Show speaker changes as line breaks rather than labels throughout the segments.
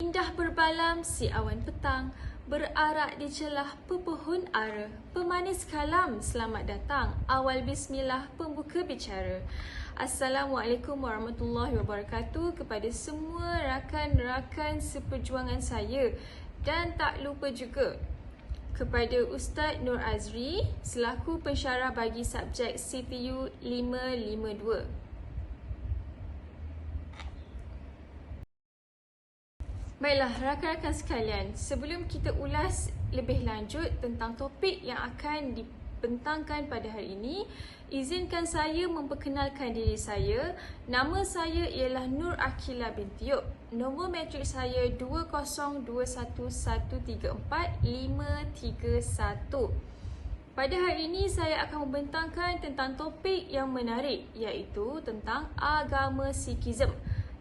Indah berbalam si awan petang, berarak di celah pepohon ara. Pemanis kalam, selamat datang, awal bismillah pembuka bicara. Assalamualaikum warahmatullahi wabarakatuh kepada semua rakan-rakan seperjuangan saya. Dan tak lupa juga kepada Ustaz Nur Azri selaku pensyarah bagi subjek CPU 552. Baiklah, rakan-rakan sekalian, sebelum kita ulas lebih lanjut tentang topik yang akan dibentangkan pada hari ini, izinkan saya memperkenalkan diri saya. Nama saya ialah Nur Akila binti Yop. Nombor matrik saya 20211345331. Pada hari ini saya akan membentangkan tentang topik yang menarik, iaitu tentang agama Sikhism.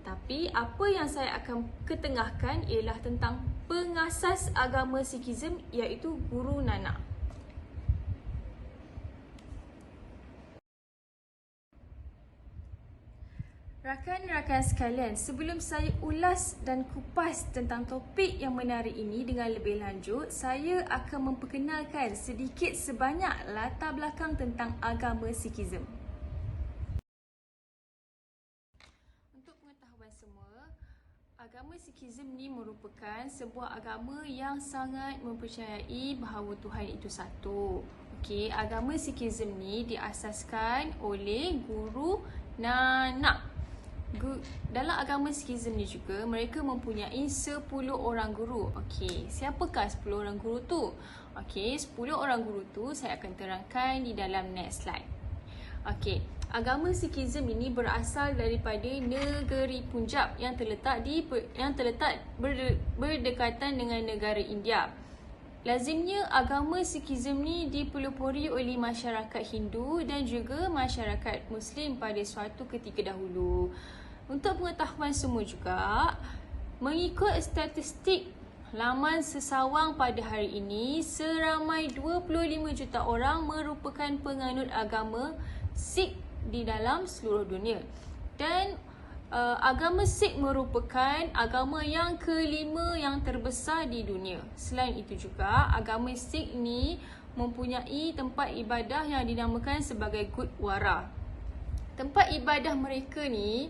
Tapi apa yang saya akan ketengahkan ialah tentang pengasas agama Sikhism, iaitu Guru Nanak. Rakan-rakan sekalian, sebelum saya ulas dan kupas tentang topik yang menarik ini dengan lebih lanjut, saya akan memperkenalkan sedikit sebanyak latar belakang tentang agama Sikhism. Agama Sikhism ni merupakan sebuah agama yang sangat mempercayai bahawa Tuhan itu satu. Okey, agama Sikhism ni diasaskan oleh Guru Nanak. Dalam agama Sikhism ni juga mereka mempunyai 10 orang guru. Okey, siapakah 10 orang guru tu? Okey, 10 orang guru tu saya akan terangkan di dalam next slide. Okey, Agama Sikhism ini berasal daripada negeri Punjab yang terletak berdekatan dengan negara India. Lazimnya agama Sikhism ni dipelopori oleh masyarakat Hindu dan juga masyarakat Muslim pada suatu ketika dahulu. Untuk pengetahuan semua juga, mengikut statistik laman Sesawang pada hari ini, seramai 25 juta orang merupakan penganut agama Sikh di dalam seluruh dunia. Dan agama Sikh merupakan agama yang kelima yang terbesar di dunia. Selain itu juga, agama Sikh ni mempunyai tempat ibadah yang dinamakan sebagai Gurdwara. Tempat ibadah mereka ni,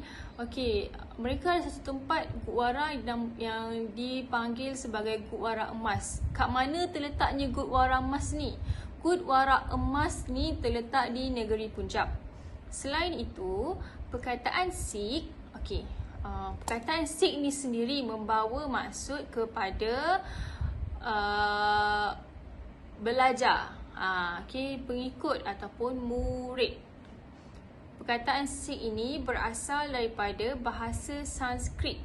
mereka ada satu tempat Gurdwara yang dipanggil sebagai Gurdwara Emas. Kat mana terletaknya Gurdwara Emas ni? Gurdwara Emas ni terletak di negeri Punjab. Selain itu, perkataan Sikh, perkataan Sikh ni sendiri membawa maksud kepada belajar, pengikut ataupun murid. Perkataan Sikh ini berasal daripada bahasa Sanskrit.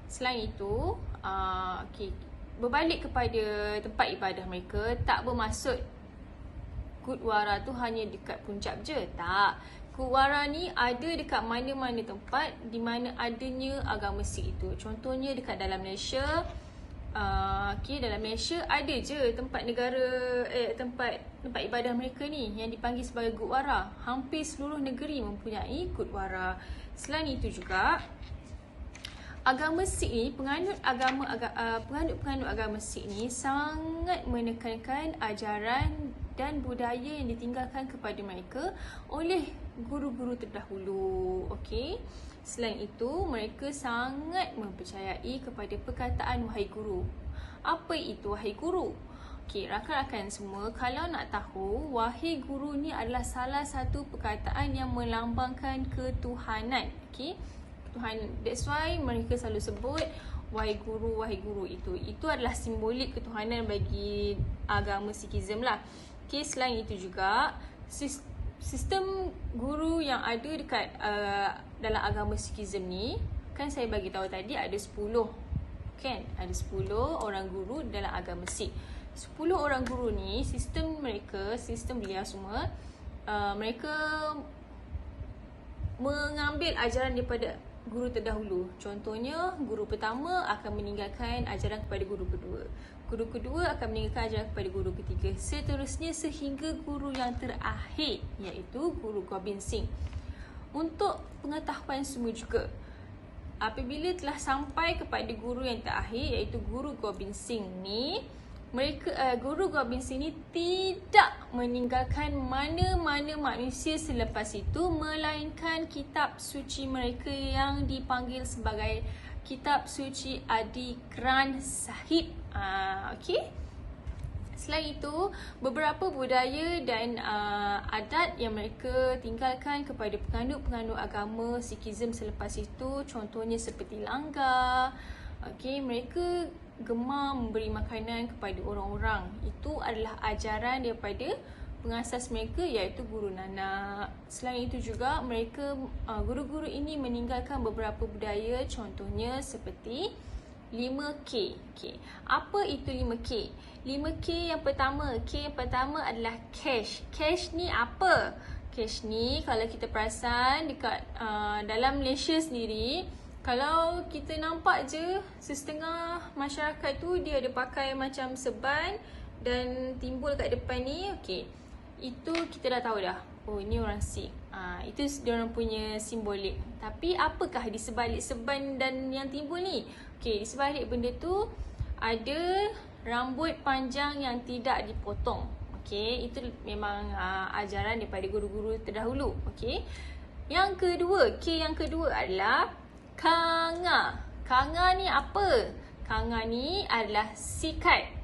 Selain itu, berbalik kepada tempat ibadah mereka, tak bermaksud Gurdwara tu hanya dekat Punjab je. Tak. Gurdwara ni ada dekat mana-mana tempat di mana adanya agama Sikh itu. Contohnya dekat dalam Malaysia. Dalam Malaysia ada je tempat ibadah mereka ni yang dipanggil sebagai Gurdwara. Hampir seluruh negeri mempunyai Gurdwara. Selain itu juga, agama Sikh ni, penganut agama Sikh ni sangat menekankan ajaran dan budaya yang ditinggalkan kepada mereka oleh guru-guru terdahulu. Selain itu, mereka sangat mempercayai kepada perkataan wahai guru. Apa itu wahai guru? Rakan-rakan semua, kalau nak tahu, wahai guru ni adalah salah satu perkataan yang melambangkan ketuhanan. Ketuhanan. That's why mereka selalu sebut wahai guru itu. Itu adalah simbolik ketuhanan bagi agama Sikhism lah. Selain itu juga, sistem guru yang ada dekat dalam agama Sikhism ni, kan saya bagi tahu tadi ada 10. Ada 10 orang guru dalam agama Sikh. 10 orang guru ni, sistem beliau semua, mereka mengambil ajaran daripada guru terdahulu. Contohnya, guru pertama akan meninggalkan ajaran kepada guru kedua. Guru kedua akan meninggalkan ajaran kepada guru ketiga. Seterusnya sehingga guru yang terakhir, iaitu Guru Gobind Singh. Untuk pengetahuan semua juga, apabila telah sampai kepada guru yang terakhir, iaitu Guru Gobind Singh ni, Guru Gobind Singh ni tidak meninggalkan mana-mana manusia selepas itu, melainkan kitab suci mereka yang dipanggil sebagai kitab suci Adi Granth Sahib. Selain itu, beberapa budaya dan adat yang mereka tinggalkan kepada penganut-penganut agama Sikhism selepas itu, contohnya seperti langgar. Mereka gemar memberi makanan kepada orang-orang. Itu adalah ajaran daripada pengasas mereka, iaitu Guru Nanak. Selain itu juga, mereka guru-guru ini meninggalkan beberapa budaya, contohnya seperti 5K. Apa itu 5K? 5K yang pertama, K yang pertama adalah cash. Cash ni apa? Cash ni kalau kita perasan dekat dalam Malaysia sendiri, kalau kita nampak je setengah masyarakat tu dia ada pakai macam serban dan timbul kat depan ni, itu kita dah tahu dah. Oh, ini orang Sikh. Itu diorang punya simbolik. Tapi apakah di sebalik serban dan yang timbul ni? Di sebalik benda tu ada rambut panjang yang tidak dipotong. Itu memang ajaran daripada guru-guru terdahulu. Yang kedua, K yang kedua adalah Kanga. Kanga ni apa? Kanga ni adalah sikat.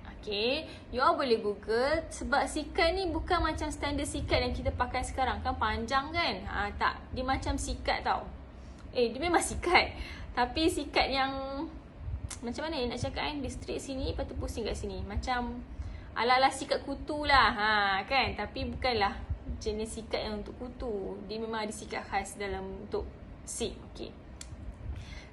You all boleh google, sebab sikat ni bukan macam standard sikat yang kita pakai sekarang, kan panjang kan? Tak, dia macam sikat tau. Dia memang sikat, tapi sikat yang macam mana nak cakap kan? Dia straight sini, lepas tu pusing kat sini. Macam ala-ala sikat kutu lah, kan? Tapi bukanlah jenis sikat yang untuk kutu. Dia memang ada sikat khas dalam untuk Sikh. Okey.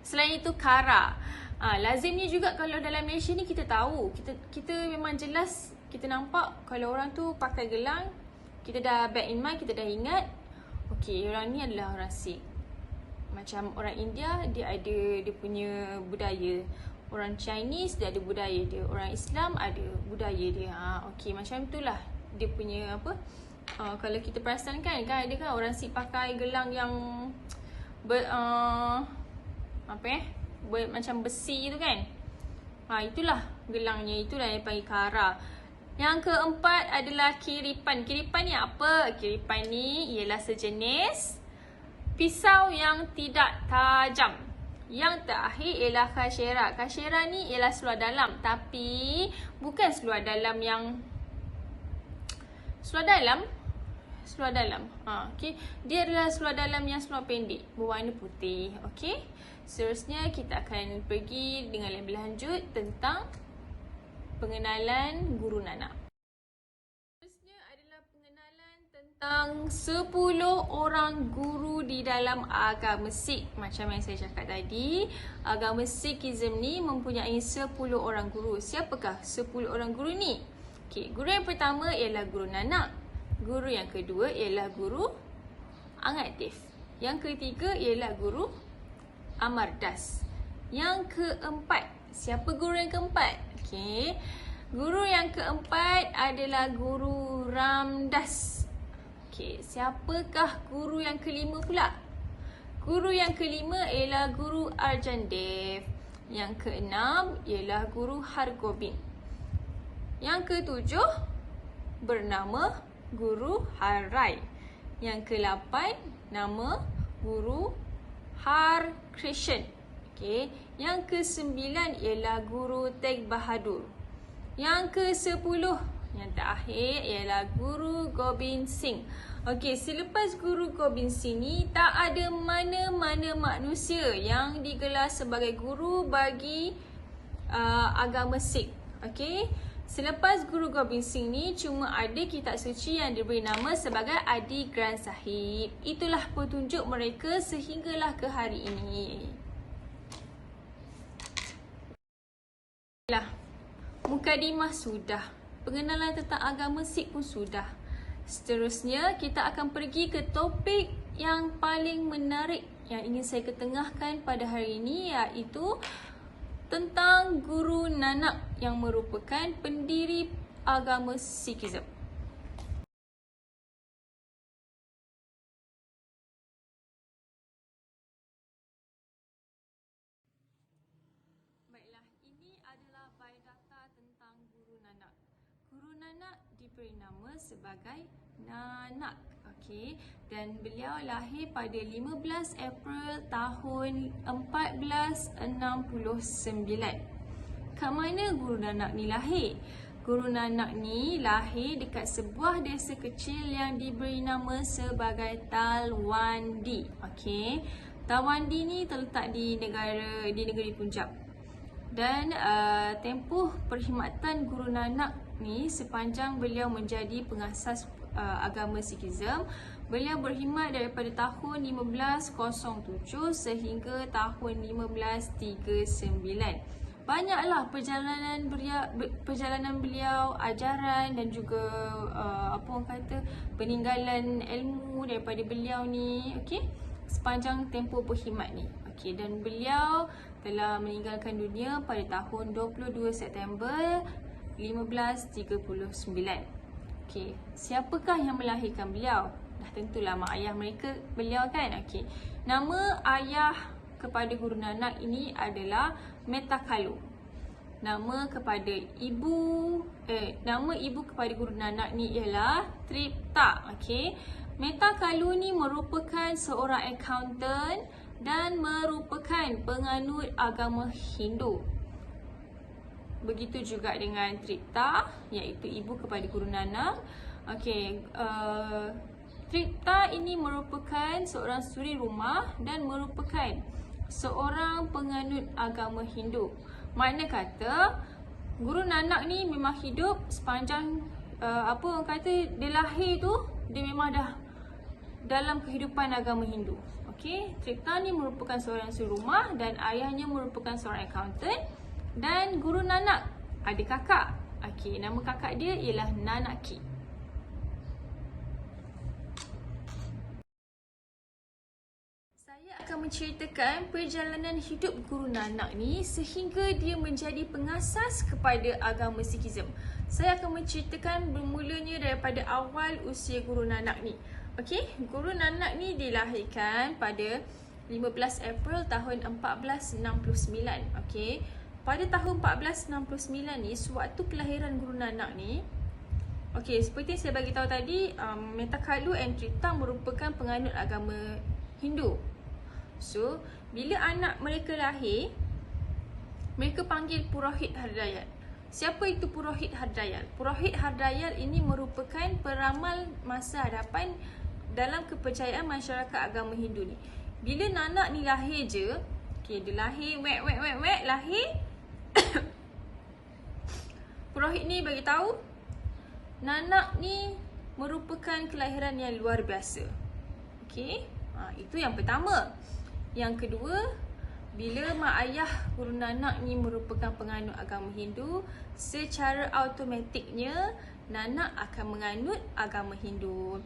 Selain itu kara. Lazimnya juga kalau dalam Malaysia ni kita tahu, kita memang jelas kita nampak kalau orang tu pakai gelang, kita dah back in mind, kita dah ingat, okey, orang ni adalah orang Sikh. Macam orang India, dia ada dia punya budaya. Orang Chinese, dia ada budaya dia. Orang Islam ada budaya dia. Okey, macam itulah dia punya apa. Kalau kita perasan kan ada kan orang Sikh pakai gelang yang macam besi tu kan. Itulah gelangnya, itulah yang panggil kara. Yang keempat adalah kiripan. Kiripan ni apa? Kiripan ni ialah sejenis pisau yang tidak tajam. Yang terakhir ialah kasyera. Kasyera ni ialah seluar dalam, tapi bukan seluar dalam yang seluar dalam. Okey. Dia adalah seluar dalam yang seluar pendek berwarna putih. Okey. Seterusnya kita akan pergi dengan lebih lanjut tentang pengenalan Guru Nanak. Seterusnya adalah pengenalan tentang 10 orang guru di dalam agama Sikh. Macam yang saya cakap tadi, agama Sikhism ni mempunyai 10 orang guru. Siapakah 10 orang guru ni? Okey, guru yang pertama ialah Guru Nanak. Guru yang kedua ialah Guru Angatif. Yang ketiga ialah Guru Amardas. Yang keempat, siapa guru yang keempat? Okey. Guru yang keempat adalah Guru Ramdas. Okey, siapakah guru yang kelima pula? Guru yang kelima ialah Guru Arjan Dev. Yang keenam ialah Guru Hargobind. Yang ketujuh bernama Guru Har Rai. Yang ke-8 nama Guru Har Krishan. Okey, yang ke-9 ialah Guru Teg Bahadur. Yang ke-10 yang terakhir ialah Guru Gobind Singh. Okey, selepas Guru Gobind Singh ni tak ada mana-mana manusia yang digelar sebagai guru bagi agama Sikh. Okey, selepas Guru Gobind Singh ni cuma ada kitab suci yang diberi nama sebagai Adi Granth Sahib. Itulah petunjuk mereka sehinggalah ke hari ini. Mukadimah sudah. Pengenalan tentang agama Sikh pun sudah. Seterusnya kita akan pergi ke topik yang paling menarik yang ingin saya ketengahkan pada hari ini, iaitu tentang Guru Nanak yang merupakan pendiri agama Sikhism. Baiklah, ini adalah biodata tentang Guru Nanak. Guru Nanak diberi nama sebagai Nanak. Okey, dan beliau lahir pada 15 April tahun 1469. Kat mana Guru Nanak ni lahir? Guru Nanak ni lahir dekat sebuah desa kecil yang diberi nama sebagai Talwandi. Okey, Talwandi ni terletak di negeri Punjab. Dan tempoh perkhidmatan Guru Nanak ni sepanjang beliau menjadi pengasas agama Sikhism, beliau berkhidmat daripada tahun 1507 sehingga tahun 1539. Banyaklah perjalanan beliau, ajaran dan juga peninggalan ilmu daripada beliau ni, okey, sepanjang tempoh berkhidmat ni. Okey, dan beliau telah meninggalkan dunia pada tahun 22 September 1539. Okey, siapakah yang melahirkan beliau? Dah tentulah mak ayah beliau kan. Okey, nama ayah kepada Guru Nanak ini adalah Meta Kalu. Nama ibu kepada Guru Nanak ni ialah Tripta. Okey, Meta Kalu ni merupakan seorang accountant dan merupakan penganut agama Hindu. Begitu juga dengan Tripta, iaitu ibu kepada Guru Nanak. Okey, Tripta ini merupakan seorang suri rumah dan merupakan seorang penganut agama Hindu. Makna kata, Guru Nanak ni memang hidup sepanjang dia lahir tu dia memang dah dalam kehidupan agama Hindu. Okey, Tripta ni merupakan seorang surumah dan ayahnya merupakan seorang accountant, dan Guru Nanak ada kakak. Okey, nama kakak dia ialah Nanaki. Saya akan menceritakan perjalanan hidup Guru Nanak ni sehingga dia menjadi pengasas kepada agama Sikhism. Saya akan menceritakan bermulanya daripada awal usia Guru Nanak ni. Okey, Guru Nanak ni dilahirkan pada 15 April tahun 1469. Okey, pada tahun 1469 ni, sewaktu kelahiran Guru Nanak ni, okey, seperti saya bagi tahu tadi, Metakalu and Tripta merupakan penganut agama Hindu. So, bila anak mereka lahir, mereka panggil Purohit Hardayal. Siapa itu Purohit Hardayal? Purohit Hardayal ini merupakan peramal masa hadapan dalam kepercayaan masyarakat agama Hindu ni. Bila Nanak ni lahir je, okay, dia lahir, lahir. Purohit ni bagi tahu Nanak ni merupakan kelahiran yang luar biasa. Okay, itu yang pertama. Yang kedua, bila mak ayah Guru Nanak ni merupakan penganut agama Hindu, secara automatiknya Nanak akan menganut agama Hindu.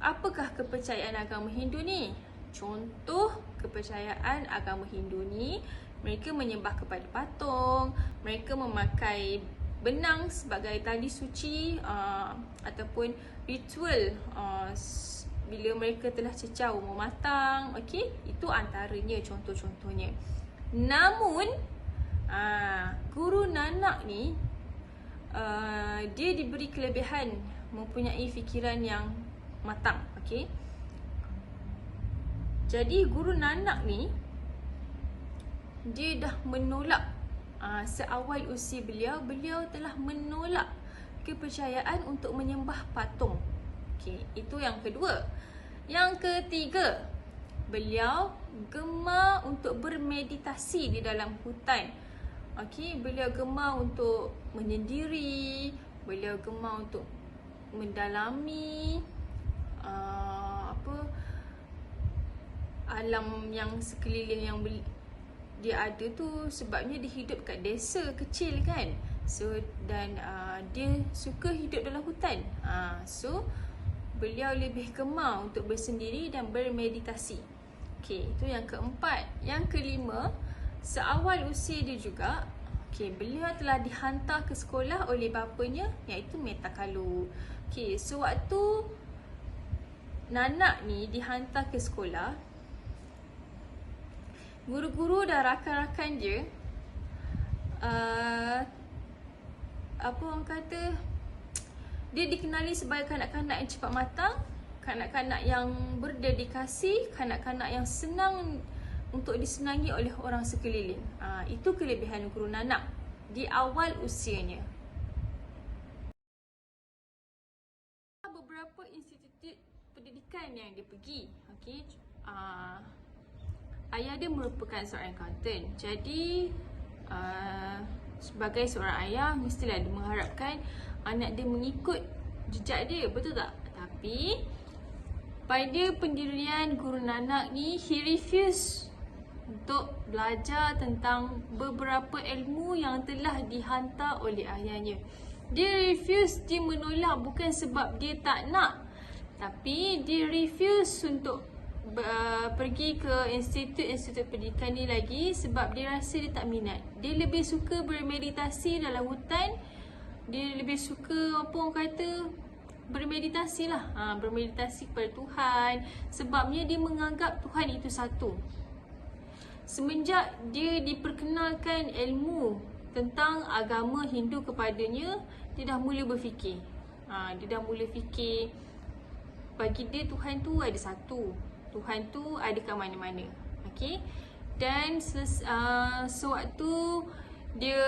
Apakah kepercayaan agama Hindu ni? Contoh kepercayaan agama Hindu ni, mereka menyembah kepada patung, mereka memakai benang sebagai tali suci, ataupun ritual bila mereka telah cecah umur matang. Okey, itu antaranya contoh-contohnya. Namun Guru Nanak ni dia diberi kelebihan mempunyai fikiran yang matang. Okey, jadi Guru Nanak ni dia dah menolak, seawal usia beliau telah menolak kepercayaan untuk menyembah patung. Okey, itu yang kedua. Yang ketiga, beliau gemar untuk bermeditasi di dalam hutan. Okey, beliau gemar untuk menyendiri, beliau gemar untuk mendalami alam yang sekeliling yang dia ada tu, sebabnya dia hidup kat desa kecil kan. So, dan dia suka hidup dalam hutan. So, beliau lebih gemar untuk bersendiri dan bermeditasi. Okey, itu yang keempat. Yang kelima, seawal usia dia juga, okey, beliau telah dihantar ke sekolah oleh bapanya, iaitu Metakalu. Okey, sewaktu Nanak ni dihantar ke sekolah, guru-guru dan rakan-rakan dia apa orang kata, dia dikenali sebagai kanak-kanak yang cepat matang, kanak-kanak yang berdedikasi, kanak-kanak yang senang untuk disenangi oleh orang sekeliling. Itu kelebihan Guru Nanak di awal usianya. Beberapa institut pendidikan yang dia pergi. Okey, ayah dia merupakan seorang accountant. Jadi sebagai seorang ayah, mestilah dia mengharapkan anak dia mengikut jejak dia, betul tak? Tapi pada pendirian Guru Nanak ni, he refused untuk belajar tentang beberapa ilmu yang telah dihantar oleh ayahnya. Dia refuse, dia menolak bukan sebab dia tak nak, tapi dia refuse untuk pergi ke institut-institut pendidikan ni lagi sebab dia rasa dia tak minat. Dia lebih suka bermeditasi dalam hutan. Dia lebih suka, apa orang kata, bermeditasi lah. Bermeditasi kepada Tuhan. Sebabnya dia menganggap Tuhan itu satu. Semenjak dia diperkenalkan ilmu tentang agama Hindu kepadanya, dia dah mula berfikir. Dia dah mula fikir, bagi dia Tuhan tu ada satu. Tuhan tu ada kat mana-mana. Okey. Dan sewaktu dia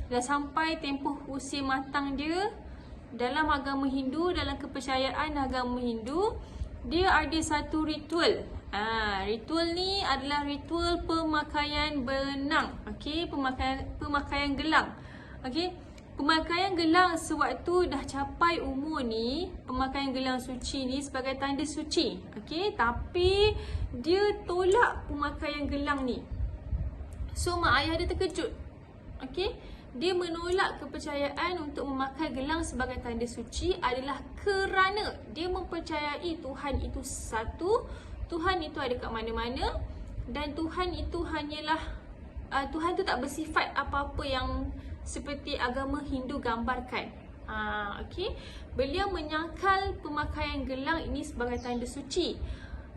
dah sampai tempoh usia matang dia dalam agama Hindu, dalam kepercayaan agama Hindu, dia ada satu ritual. Ritual ni adalah ritual pemakaian benang. Okey, pemakaian gelang. Okey. Pemakaian gelang sewaktu dah capai umur ni, pemakaian gelang suci ni sebagai tanda suci. Okey, tapi dia tolak pemakaian gelang ni. So mak ayah dia terkejut. Okey, dia menolak kepercayaan untuk memakai gelang sebagai tanda suci adalah kerana dia mempercayai Tuhan itu satu, Tuhan itu ada kat mana-mana, dan Tuhan itu hanyalah Tuhan tu tak bersifat apa-apa yang seperti agama Hindu gambarkan. Okey, beliau menyangkal pemakaian gelang ini sebagai tanda suci.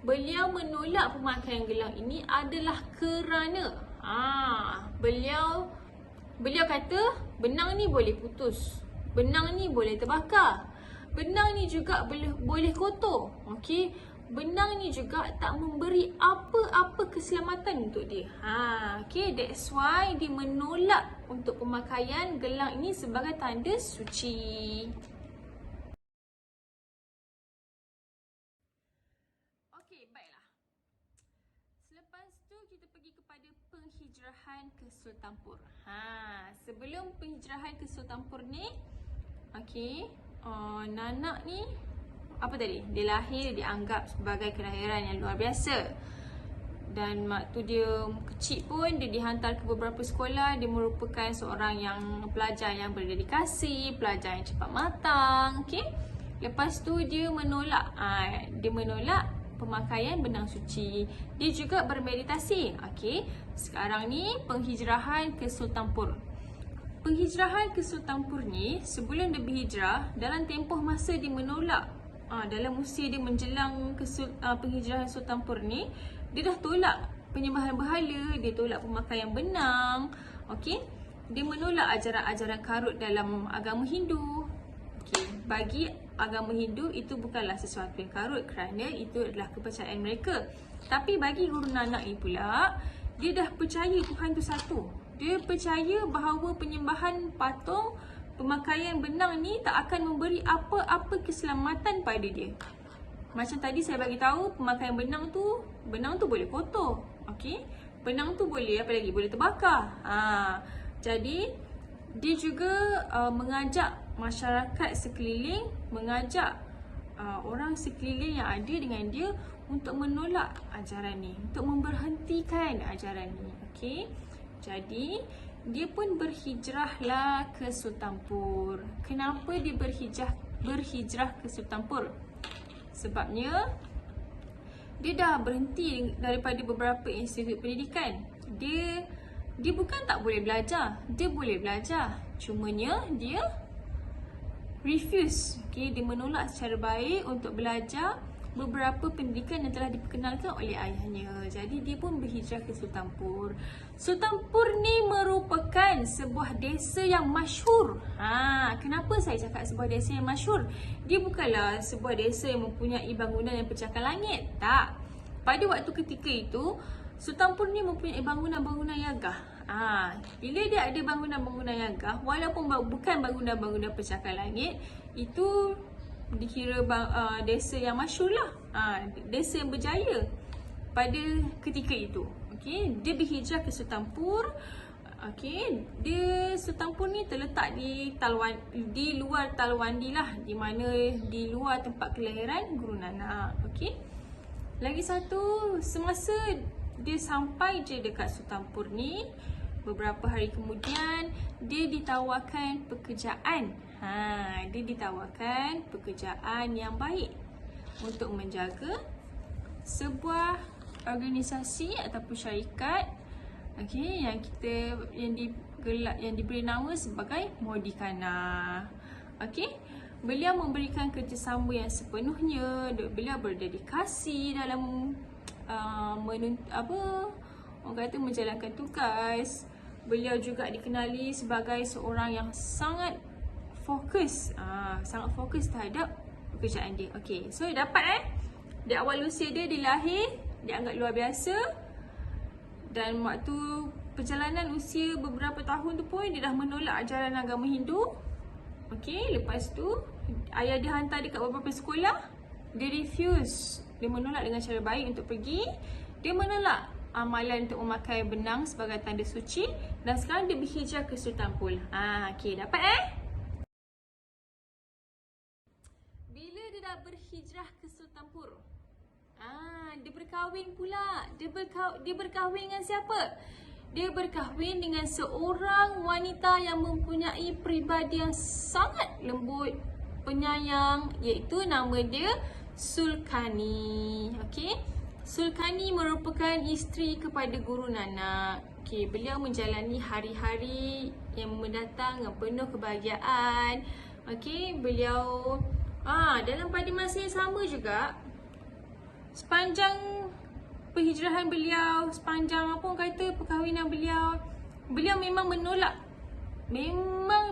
Beliau menolak pemakaian gelang ini adalah kerana beliau kata benang ni boleh putus, benang ni boleh terbakar, benang ni juga boleh kotor. Okey, benang ni juga tak memberi apa-apa keselamatan untuk dia. Okay, that's why dia menolak untuk pemakaian gelang ini sebagai tanda suci. Okay, baiklah. Selepas tu kita pergi kepada penghijrahan ke Sultanpur. Sebelum penghijrahan ke Sultanpur ni, okay, Nanak ni apa tadi? Dia lahir dianggap sebagai kelahiran yang luar biasa. Dan waktu dia kecil pun dia dihantar ke beberapa sekolah. Dia merupakan seorang yang pelajar yang berdedikasi, pelajar yang cepat matang. Okay? Lepas tu dia menolak pemakaian benang suci. Dia juga bermeditasi. Okay? Sekarang ni penghijrahan ke Sultanpur. Penghijrahan ke Sultanpur ni, sebelum dia berhijrah, dalam tempoh masa dia menolak dalam usia dia menjelang ke penghijrahan Sultanpur ni, dia dah tolak penyembahan berhala, dia tolak pemakaian benang. Okey, dia menolak ajaran-ajaran karut dalam agama Hindu. Okey, bagi agama Hindu itu bukanlah sesuatu yang karut kerana itu adalah kepercayaan mereka. Tapi bagi Guru Nanak ni pula, dia dah percaya Tuhan tu satu. Dia percaya bahawa penyembahan patung, pemakaian benang ni tak akan memberi apa-apa keselamatan pada dia. Macam tadi saya bagi tahu, pemakaian benang tu boleh kotor. Okey. Benang tu boleh apa lagi? Boleh terbakar. Jadi dia juga mengajak masyarakat sekeliling, mengajak orang sekeliling yang ada dengan dia untuk menolak ajaran ni, untuk memberhentikan ajaran ni. Okey. Jadi dia pun berhijrahlah ke Sultanpur. Kenapa dia berhijrah ke Sultanpur? Sebabnya dia dah berhenti daripada beberapa institut pendidikan. Dia bukan tak boleh belajar, dia boleh belajar. Cumanya dia refuse. Okay, dia menolak secara baik untuk belajar beberapa pendidikan yang telah diperkenalkan oleh ayahnya. Jadi dia pun berhijrah ke Sultanpur. Sultanpur ni merupakan sebuah desa yang masyhur. Kenapa saya cakap sebuah desa yang masyhur? Dia bukanlah sebuah desa yang mempunyai bangunan yang pecahkan langit. Tak. Pada waktu ketika itu, Sultanpur ni mempunyai bangunan-bangunan yang gagah. Bila dia ada bangunan-bangunan yang gagah, walaupun bukan bangunan-bangunan pecahkan langit, itu dikira desa yang masyhur lah, desa yang berjaya pada ketika itu. Okey, dia berhijrah ke Sultanpur. Okey, Sultanpur ni terletak di luar Talwandi lah, di mana di luar tempat kelahiran Guru Nanak. Okey, lagi satu, semasa dia sampai je dekat Sultanpur ni, beberapa hari kemudian dia ditawarkan pekerjaan. Dia ditawarkan pekerjaan yang baik untuk menjaga sebuah organisasi ataupun syarikat, okey, yang diberi nama sebagai Modikana. Okey, beliau memberikan kerjasama yang sepenuhnya. Beliau berdedikasi dalam menjalankan tugas. Beliau juga dikenali sebagai seorang yang sangat fokus terhadap pekerjaan dia. Okey, so dapat di awal usia dia dilahir, dianggap luar biasa. Dan waktu perjalanan usia beberapa tahun tu pun dia dah menolak ajaran agama Hindu. Okey, lepas tu ayah dia hantar dia kat beberapa sekolah. Dia refuse. Dia menolak dengan cara baik untuk pergi. Dia menolak amalan untuk memakai benang sebagai tanda suci, dan sekarang dia berhijrah ke Sultanpur. Okey, dapat Bila dia dah berhijrah ke Sultanpur, dia berkahwin pula. Dia berkahwin dengan siapa? Dia berkahwin dengan seorang wanita yang mempunyai peribadi yang sangat lembut, penyayang, iaitu nama dia Sulkani. Okey. Sulkani merupakan isteri kepada Guru Nanak. Okey, beliau menjalani hari-hari yang mendatang dengan penuh kebahagiaan. Okey, beliau dalam pada masa yang sama juga, sepanjang penghijrahan beliau, sepanjang apa orang kata perkahwinan beliau, beliau memang menolak.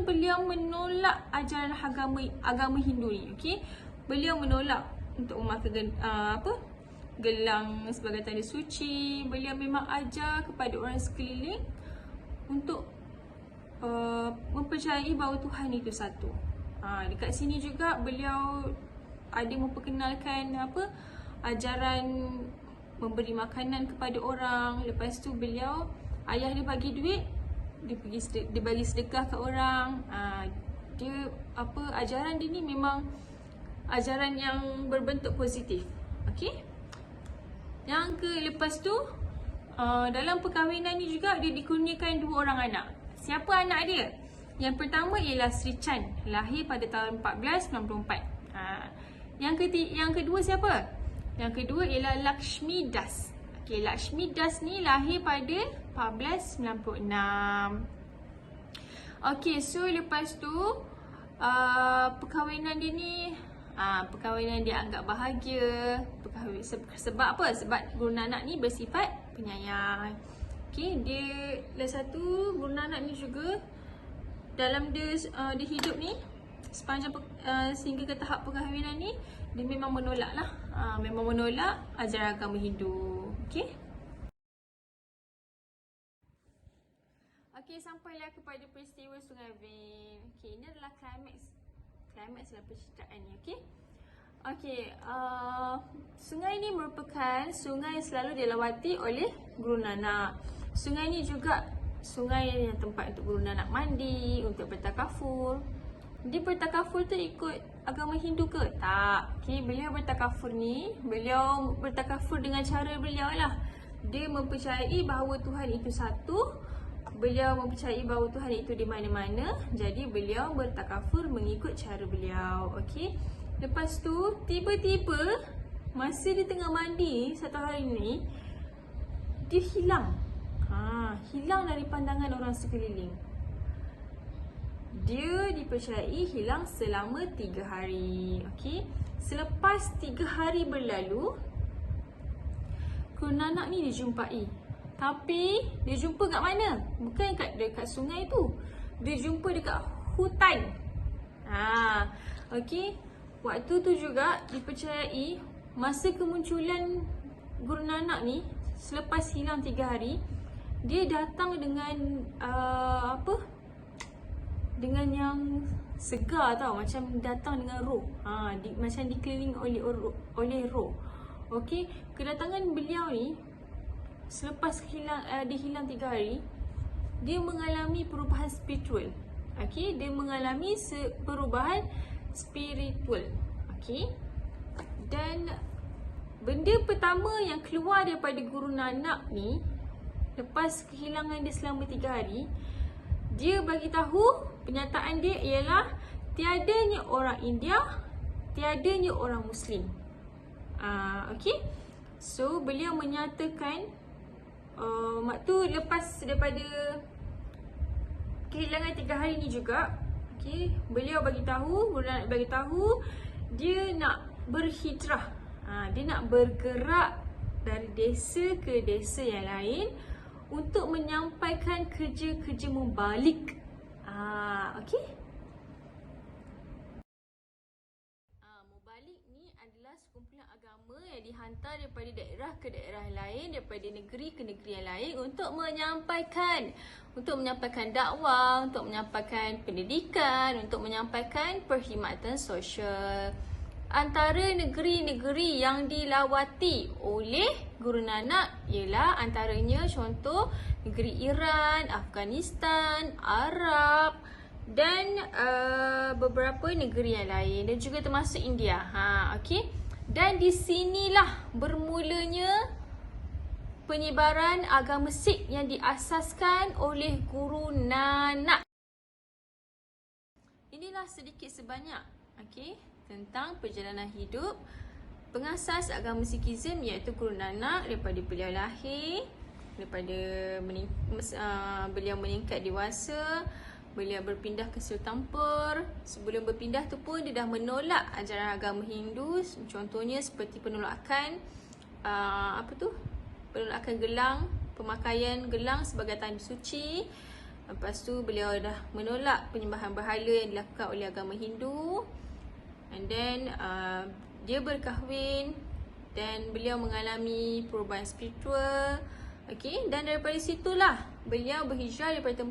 Beliau menolak ajaran agama Hindu ni, okey. Beliau menolak untuk memakai gelang sebagai tanda suci. Beliau memang ajar kepada orang sekeliling untuk mempercayai bahawa Tuhan itu satu. Dekat sini juga beliau ada memperkenalkan ajaran memberi makanan kepada orang. Lepas tu beliau, ayah dia bagi duit, dia bagi sedekah ke orang. Ajaran dia ni memang ajaran yang berbentuk positif. Okey. Lepas tu dalam perkahwinan ni juga dia dikurniakan 2 orang anak. Siapa anak dia? Yang pertama ialah Sri Chand, lahir pada tahun 1494. Yang kedua siapa? Yang kedua ialah Lakshmi Das. Okey, Lakshmi Das ni lahir pada 1496. Okey, so lepas tu perkahwinan dia ni, perkahwinan dia anggap bahagia. Sebab apa? Sebab Guru Nanak ni bersifat penyayang. Okey, dia satu, Guru Nanak ni juga dalam dia hidup ni, sepanjang sehingga ke tahap perkahwinan ni, dia memang menolak lah. Memang menolak ajaran agama Hindu. Okey. Okey, sampailah kepada peristiwa Sungai Ven. Okey, ini adalah klimaks dalam pencitraan ni. Okey. Okey, sungai ini merupakan sungai yang selalu dilawati oleh Guru Nanak. Sungai ini juga sungai yang tempat untuk Guru Nanak mandi, untuk bertakafur. Dia bertakafur tu ikut agama Hindu ke? Tak. Okay, beliau bertakafur dengan cara beliau lah. Dia mempercayai bahawa Tuhan itu satu. Beliau mempercayai bahawa Tuhan itu di mana-mana. Jadi beliau bertakafur mengikut cara beliau. Okay. Lepas tu, tiba-tiba masa dia tengah mandi satu hari ni, dia hilang. Hilang dari pandangan orang sekeliling. Dia dipercayai hilang selama 3 hari. Okey. Selepas 3 hari berlalu, Guru Nanak ni dijumpai. Tapi dia jumpa kat mana? Bukan dekat sungai tu. Dia jumpa dekat hutan. Okey. Waktu tu juga dipercayai masa kemunculan Guru Nanak ni, selepas hilang 3 hari, dia datang dengan dengan yang segar tau, macam datang dengan roh. Macam dikelilingi oleh roh. Okey, kedatangan beliau ni selepas dia hilang 3 hari, dia mengalami perubahan spiritual. Okey, dia mengalami perubahan spiritual. Okey. Dan benda pertama yang keluar daripada Guru Nanak ni lepas kehilangan dia selama 3 hari, dia bagi tahu, penyataan dia ialah tiadanya orang India, tiadanya orang Muslim. Okey. So beliau menyatakan waktu lepas daripada kehilangan 3 hari ni juga, okey, beliau bagi tahu, Guru Nanak bagi tahu dia nak berhijrah. Dia nak bergerak dari desa ke desa yang lain untuk menyampaikan kerja-kerja membalik. Okey. Mubalik ni adalah sekumpulan agama yang dihantar daripada daerah ke daerah lain, daripada negeri ke negeri yang lain untuk menyampaikan dakwah, untuk menyampaikan pendidikan, untuk menyampaikan perkhidmatan sosial. Antara negeri-negeri yang dilawati oleh Guru Nanak ialah antaranya contoh negeri Iran, Afghanistan, Arab dan beberapa negeri yang lain dan juga termasuk India. Okey. Dan di sinilah bermulanya penyebaran agama Sikh yang diasaskan oleh Guru Nanak. Inilah sedikit sebanyak tentang perjalanan hidup pengasas agama Sikhism iaitu Guru Nanak daripada beliau lahir, daripada beliau meningkat dewasa, beliau berpindah ke Sultanpur. Sebelum berpindah tu pun dia dah menolak ajaran agama Hindu, contohnya seperti penolakan penolakan gelang, pemakaian gelang sebagai tanda suci. Lepas tu beliau dah menolak penyembahan berhala yang dilakukan oleh agama Hindu. And then dia berkahwin dan beliau mengalami perubahan spiritual. Dan daripada situlah beliau berhijrah daripada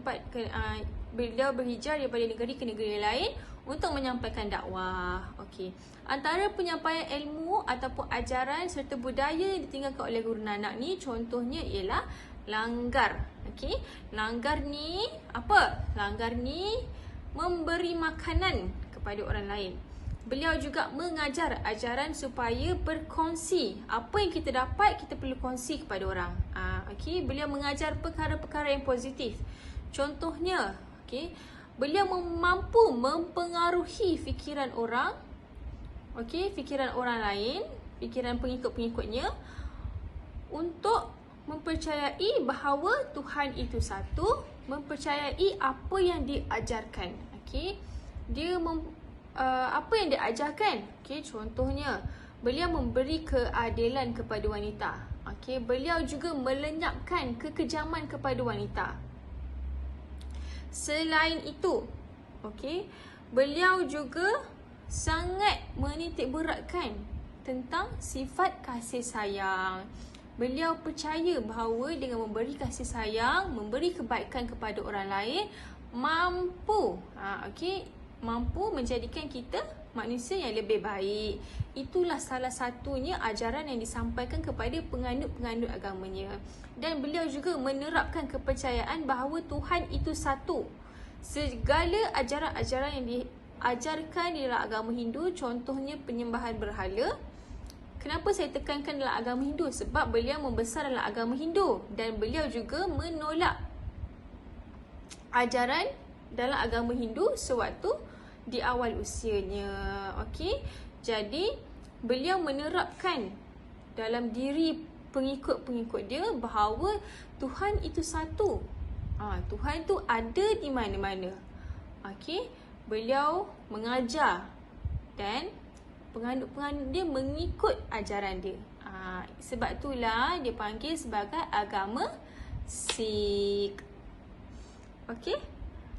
negeri ke negeri lain untuk menyampaikan dakwah. Antara penyampaian ilmu ataupun ajaran serta budaya yang ditinggalkan oleh Guru Nanak ni contohnya ialah langgar. Langgar ni apa? Langgar ni memberi makanan kepada orang lain. Beliau juga mengajar ajaran supaya berkongsi. Apa yang kita dapat, kita perlu kongsi kepada orang. Beliau mengajar perkara-perkara yang positif. Contohnya, beliau mampu mempengaruhi fikiran orang, fikiran orang lain, fikiran pengikut-pengikutnya untuk mempercayai bahawa Tuhan itu satu, mempercayai apa yang diajarkan. Dia apa yang diajarkan? Contohnya, beliau memberi keadilan kepada wanita. Beliau juga melenyapkan kekejaman kepada wanita. Selain itu, beliau juga sangat menitik beratkan tentang sifat kasih sayang. Beliau percaya bahawa dengan memberi kasih sayang, memberi kebaikan kepada orang lain, mampu menjadikan kita manusia yang lebih baik. Itulah salah satunya ajaran yang disampaikan kepada penganut-penganut agamanya. Dan beliau juga menerapkan kepercayaan bahawa Tuhan itu satu. Segala ajaran-ajaran yang diajarkan di dalam agama Hindu, contohnya penyembahan berhala. Kenapa saya tekankan dalam agama Hindu? Sebab beliau membesar dalam agama Hindu dan beliau juga menolak ajaran dalam agama Hindu sewaktu di awal usianya. Jadi beliau menerapkan dalam diri pengikut-pengikut dia bahawa Tuhan itu satu. Tuhan tu ada di mana-mana. Beliau mengajar dan penganut-penganut dia mengikut ajaran dia. Sebab itulah dia panggil sebagai agama Sikh.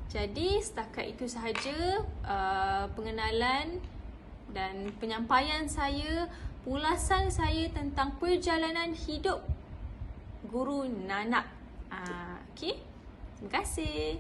Jadi setakat itu sahaja pengenalan dan penyampaian saya, ulasan saya tentang perjalanan hidup Guru Nanak. Terima kasih.